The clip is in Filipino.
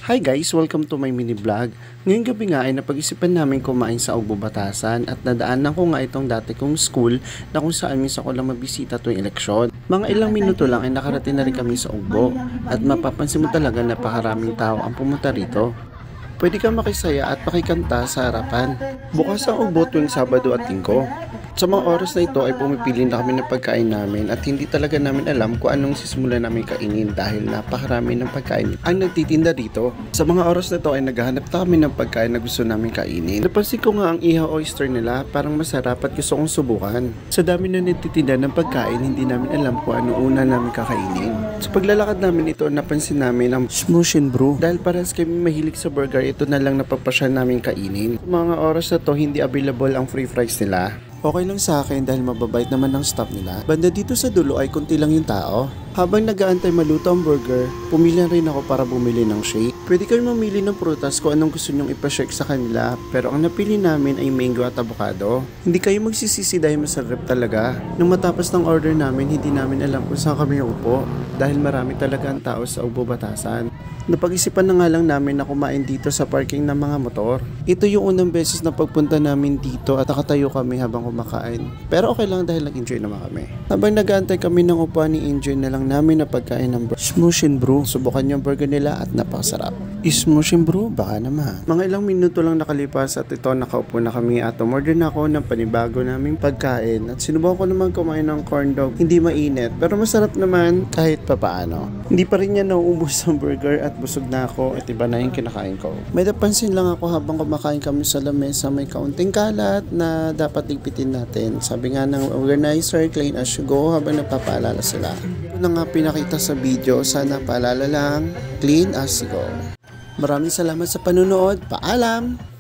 Hi guys! Welcome to my mini vlog. Ngayong gabi nga ay napag-isipan namin kumain sa Ugbo, Batasan at nadaanan ko nga itong dati kong school na kung saan minsan ko lang mabisita tuwing eleksyon. Mga ilang minuto lang ay nakarating na rin kami sa Ugbo at mapapansin mo talaga napakaraming tao ang pumunta rito. Pwede kang makisaya at pakikanta sa harapan. Bukas ang Ugbo tuwing Sabado at Linggo. Sa mga oras na ito ay pumipili na kami ng pagkain namin at hindi talaga namin alam kung anong sisimulan namin kainin dahil napakarami ng pagkain ang nagtitinda dito. Sa mga oras na ito ay naghahanap na kami ng pagkain na gusto namin kainin. Napansin ko nga ang ihaw oyster nila, parang masarap at gusto kong subukan. Sa dami na nagtitinda ng pagkain, hindi namin alam kung ano una namin kakainin. Sa paglalakad namin ito, napansin namin ang Smush and Brew. Dahil parehas kami mahilig sa burger, ito na lang napapasya namin kainin. Sa mga oras na to, hindi available ang free fries nila. Okay lang sa akin dahil mababait naman ng staff nila. Banda dito sa dulo ay konti lang yung tao. Habang nag-aantay maluto ang burger, pumili rin ako para bumili ng shake. Pwede kayo mamili ng prutas kung anong gusto nyong ipashake sa kanila, pero ang napili namin ay mango at avocado. Hindi kayo magsisisi dahil masarap talaga. Nung matapos ng order namin, hindi namin alam kung saan kami upo dahil marami talaga ang tao sa Ugbo, Batasan. Napag-isipan na nga lang namin na kumain dito sa parking ng mga motor. Ito yung unang beses na pagpunta namin dito at nakatayo kami habang kumakain. Pero okay lang dahil nag-enjoy naman kami. Habang nag-aantay kami ng upuan ni enjoy na lang namin na pagkain ng Smush and Brew. Subukan yung burger nila at napakasarap. Smush and Brew? Baka naman. Mga ilang minuto lang nakalipas at ito nakaupo na kami at umorder na ako ng panibago naming pagkain. At sinubukan ko naman kumain ng corn dog. Hindi mainit pero masarap naman kahit papaano. Hindi pa rin niya nauubos ang burger at busog na ako at iba na yung kinakain ko. May napansin lang ako habang kumakain kami sa lamesa, may kaunting kalat na dapat ligpitin natin. Sabi nga ng organizer, clean as you go, habang nagpapaalala sila. Ito na nga pinakita sa video, sana paalala lang, clean as you go. Maraming salamat sa panunood. Paalam!